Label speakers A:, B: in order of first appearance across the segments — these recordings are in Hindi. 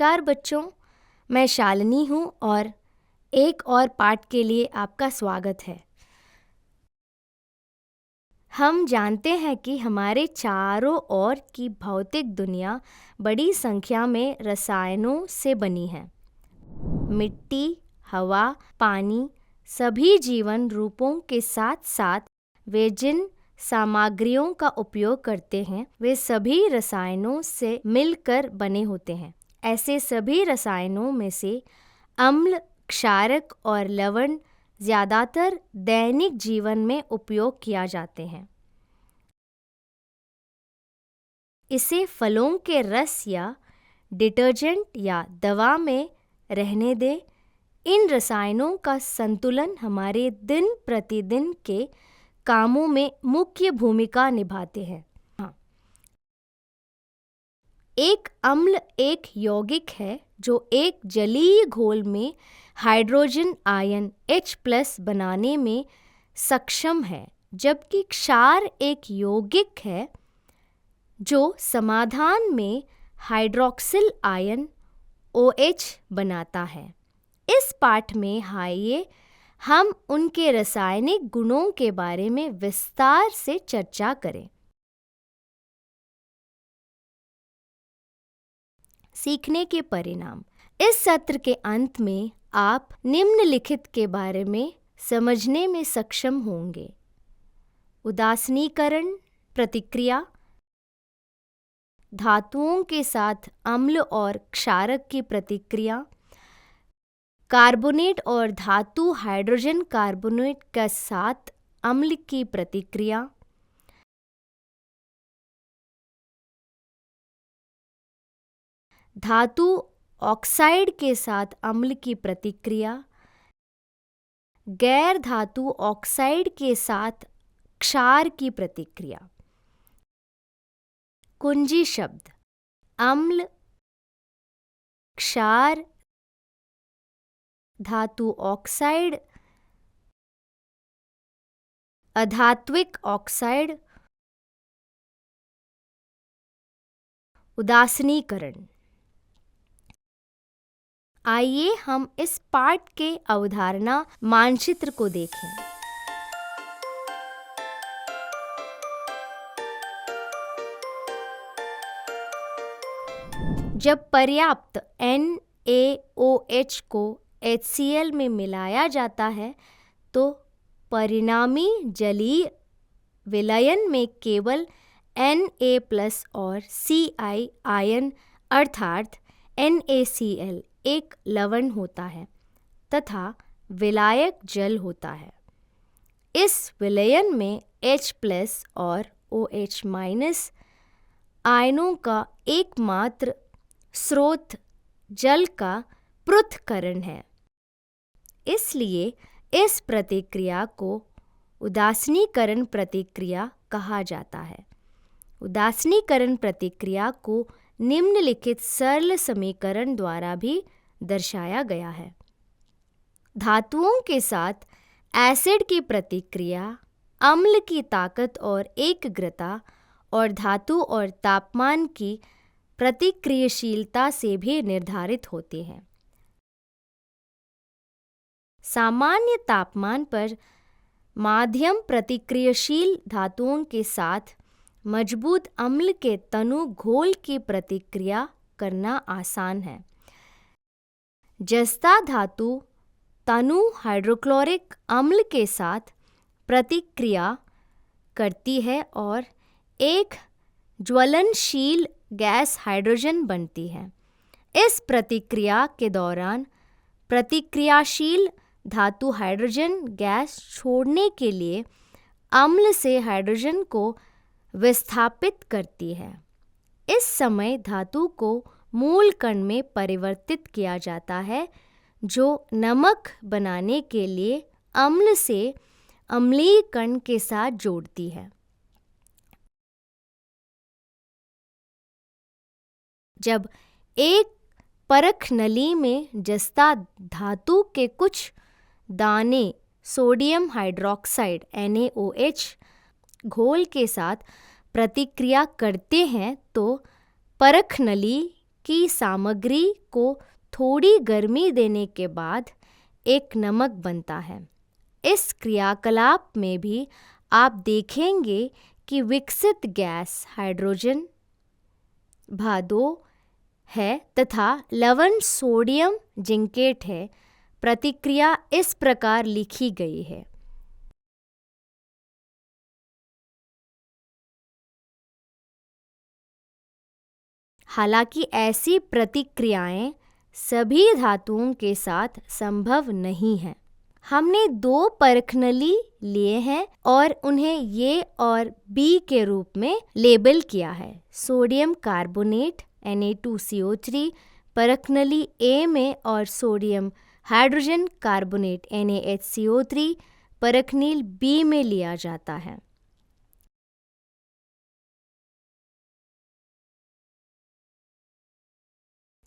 A: नमस्कार बच्चों, मैं शालिनी हूँ और एक और पाठ के लिए आपका स्वागत है। हम जानते हैं कि हमारे चारों ओर की भौतिक दुनिया बड़ी संख्या में रसायनों से बनी है। मिट्टी, हवा, पानी, सभी जीवन रूपों के साथ साथ वे जिन सामग्रियों का उपयोग करते हैं वे सभी रसायनों से मिलकर बने होते हैं। ऐसे सभी रसायनों में से अम्ल, क्षारक और लवण ज़्यादातर दैनिक जीवन में उपयोग किया जाते हैं। इसे फलों के रस या डिटर्जेंट या दवा में रहने दें। इन रसायनों का संतुलन हमारे दिन प्रतिदिन के कामों में मुख्य भूमिका निभाते हैं। एक अम्ल एक यौगिक है जो एक जलीय घोल में हाइड्रोजन आयन H+ बनाने में सक्षम है, जबकि क्षार एक यौगिक है जो समाधान में हाइड्रोक्सिल आयन OH बनाता है। इस पाठ में आइए हम उनके रासायनिक गुणों के बारे में विस्तार से चर्चा करें। सीखने के परिणाम। इस सत्र के अंत में आप निम्नलिखित के बारे में समझने में सक्षम होंगे: उदासीनीकरण प्रतिक्रिया, धातुओं के साथ अम्ल और क्षारक की प्रतिक्रिया, कार्बोनेट और धातु हाइड्रोजन कार्बोनेट के साथ अम्ल की प्रतिक्रिया, धातु ऑक्साइड के साथ अम्ल की प्रतिक्रिया, गैर धातु ऑक्साइड के साथ क्षार की प्रतिक्रिया। कुंजी शब्द: अम्ल, क्षार, धातु ऑक्साइड, अधात्विक ऑक्साइड, उदासीनीकरण। आइए हम इस पाठ के अवधारणा मानचित्र को देखें। जब पर्याप्त NaOH को HCl में मिलाया जाता है तो परिणामी जलीय विलयन में केवल Na+ और Ci आयन अर्थात NaCl एक लवण होता है तथा विलायक जल होता है। इस विलयन में H+ और OH- आयनों का एकमात्र स्रोत जल का पृथक्करण है। इसलिए इस प्रतिक्रिया को उदासीनीकरण प्रतिक्रिया कहा जाता है। उदासीनीकरण प्रतिक्रिया को निम्नलिखित सरल समीकरण द्वारा भी दर्शाया गया है। धातुओं के साथ एसिड की प्रतिक्रिया अम्ल की ताकत और एकाग्रता और धातु और तापमान की प्रतिक्रियाशीलता से भी निर्धारित होते हैं। सामान्य तापमान पर माध्यम प्रतिक्रियाशील धातुओं के साथ मजबूत अम्ल के तनु घोल की प्रतिक्रिया करना आसान है। जस्ता धातु तनु हाइड्रोक्लोरिक अम्ल के साथ प्रतिक्रिया करती है और एक ज्वलनशील गैस हाइड्रोजन बनती है। इस प्रतिक्रिया के दौरान प्रतिक्रियाशील धातु हाइड्रोजन गैस छोड़ने के लिए अम्ल से हाइड्रोजन को विस्थापित करती है। इस समय धातु को मूल कण में परिवर्तित किया जाता है जो नमक बनाने के लिए अम्ल से अम्लीय कण के साथ जोड़ती है। जब एक परख नली में जस्ता धातु के कुछ दाने सोडियम हाइड्रोक्साइड NaOH घोल के साथ प्रतिक्रिया करते हैं तो परख नली की सामग्री को थोड़ी गर्मी देने के बाद एक नमक बनता है। इस क्रियाकलाप में भी आप देखेंगे कि विकसित गैस हाइड्रोजन भादो है तथा लवण सोडियम जिंकेट है। प्रतिक्रिया इस प्रकार लिखी गई है। हालांकि ऐसी प्रतिक्रियाएं सभी धातुओं के साथ संभव नहीं है। हमने दो परखनली लिए हैं और उन्हें ए और बी के रूप में लेबल किया है। सोडियम कार्बोनेट Na2CO3 परखनली ए में और सोडियम हाइड्रोजन कार्बोनेट NaHCO3 परखनील बी में लिया जाता है।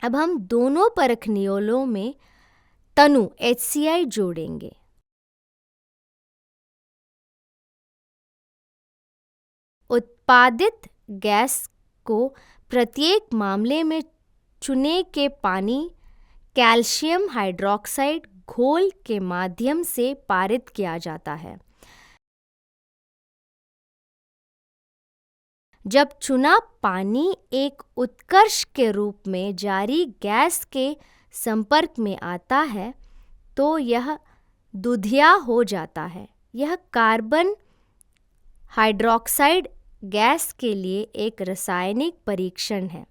A: अब हम दोनों परखनियों में तनु HCl जोड़ेंगे। उत्पादित गैस को प्रत्येक मामले में चुने के पानी कैल्शियम हाइड्रॉक्साइड घोल के माध्यम से पारित किया जाता है। जब चुना पानी एक उत्कर्ष के रूप में जारी गैस के संपर्क में आता है तो यह दुधिया हो जाता है। यह कार्बन हाइड्रॉक्साइड गैस के लिए एक रासायनिक परीक्षण है।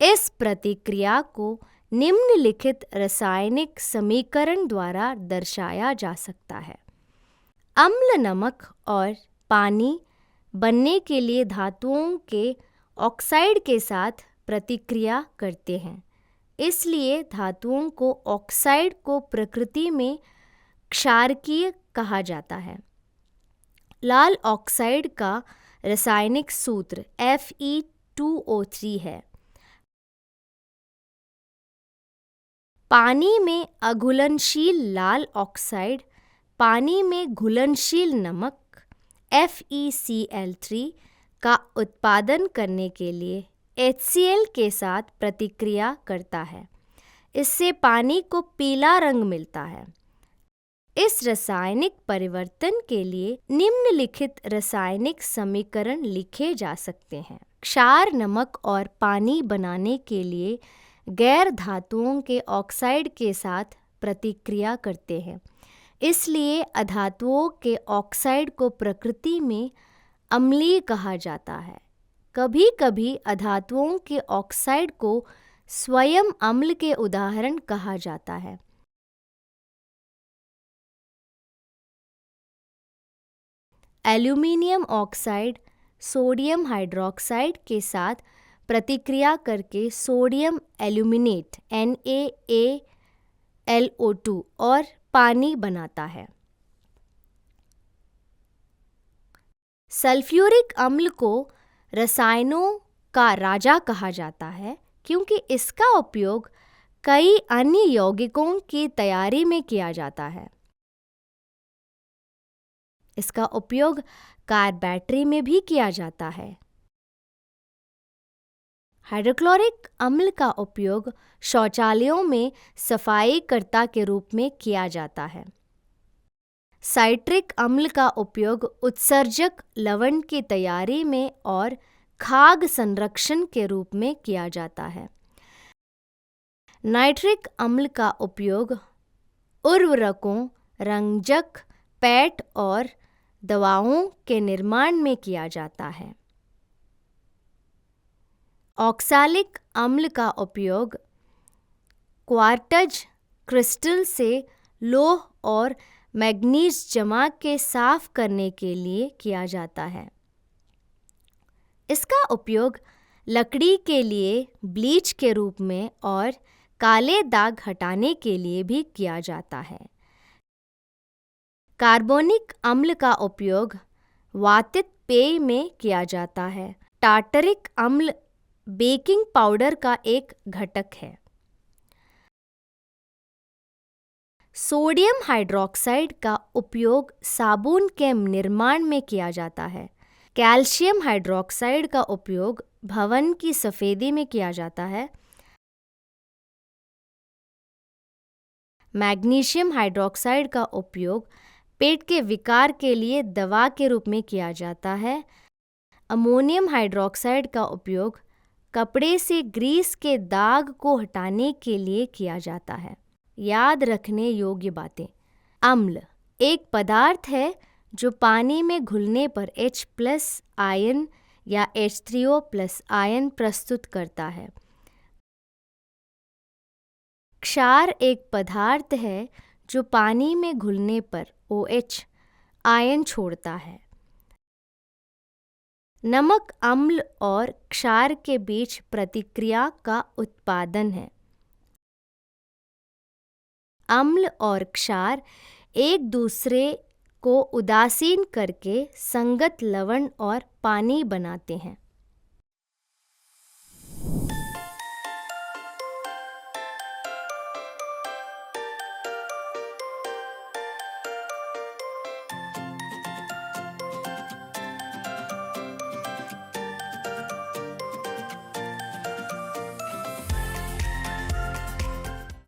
A: इस प्रतिक्रिया को निम्नलिखित रासायनिक समीकरण द्वारा दर्शाया जा सकता है। अम्ल नमक और पानी बनने के लिए धातुओं के ऑक्साइड के साथ प्रतिक्रिया करते हैं। इसलिए धातुओं को ऑक्साइड को प्रकृति में क्षारकीय कहा जाता है। लाल ऑक्साइड का रासायनिक सूत्र Fe2O3 है। पानी में अघुलनशील लाल ऑक्साइड पानी में घुलनशील नमक FeCl3 का उत्पादन करने के लिए HCl के साथ प्रतिक्रिया करता है। इससे पानी को पीला रंग मिलता है। इस रासायनिक परिवर्तन के लिए निम्नलिखित रासायनिक समीकरण लिखे जा सकते हैं। क्षार नमक और पानी बनाने के लिए गैर धातुओं के ऑक्साइड के साथ प्रतिक्रिया करते हैं। इसलिए अधातुओं के ऑक्साइड को प्रकृति में अम्लीय कहा जाता है। कभी कभी अधातुओं के ऑक्साइड को स्वयं अम्ल के उदाहरण कहा जाता है। एल्यूमिनियम ऑक्साइड सोडियम हाइड्रॉक्साइड के साथ प्रतिक्रिया करके सोडियम एल्यूमिनेट NaAlO2 और पानी बनाता है। सल्फ्यूरिक अम्ल को रसायनों का राजा कहा जाता है क्योंकि इसका उपयोग कई अन्य यौगिकों की तैयारी में किया जाता है। इसका उपयोग कार बैटरी में भी किया जाता है। हाइड्रोक्लोरिक अम्ल का उपयोग शौचालयों में सफाईकर्ता के रूप में किया जाता है। साइट्रिक अम्ल का उपयोग उत्सर्जक लवण की तैयारी में और खाद्य संरक्षण के रूप में किया जाता है। नाइट्रिक अम्ल का उपयोग उर्वरकों, रंजक, पैट और दवाओं के निर्माण में किया जाता है। ऑक्सैलिक अम्ल का उपयोग क्वार्ट्ज क्रिस्टल से लोह और मैग्नीज जमा के साफ करने के लिए किया जाता है। इसका उपयोग लकड़ी के लिए ब्लीच के रूप में और काले दाग हटाने के लिए भी किया जाता है। कार्बोनिक अम्ल का उपयोग वातित पेय में किया जाता है। टार्टरिक अम्ल बेकिंग पाउडर का एक घटक है। सोडियम हाइड्रॉक्साइड का उपयोग साबुन के निर्माण में किया जाता है। कैल्शियम हाइड्रॉक्साइड का उपयोग भवन की सफेदी में किया जाता है मैग्नीशियम हाइड्रोक्साइड का उपयोग पेट के विकार के लिए दवा के रूप में किया जाता है। अमोनियम हाइड्रोक्साइड का उपयोग कपड़े से ग्रीस के दाग को हटाने के लिए किया जाता है। याद रखने योग्य बातें। अम्ल एक पदार्थ है जो पानी में घुलने पर H+ आयन या H3O+ आयन प्रस्तुत करता है। क्षार एक पदार्थ है जो पानी में घुलने पर OH आयन छोड़ता है। नमक अम्ल और क्षार के बीच प्रतिक्रिया का उत्पादन है। अम्ल और क्षार एक दूसरे को उदासीन करके संगत लवण और पानी बनाते हैं।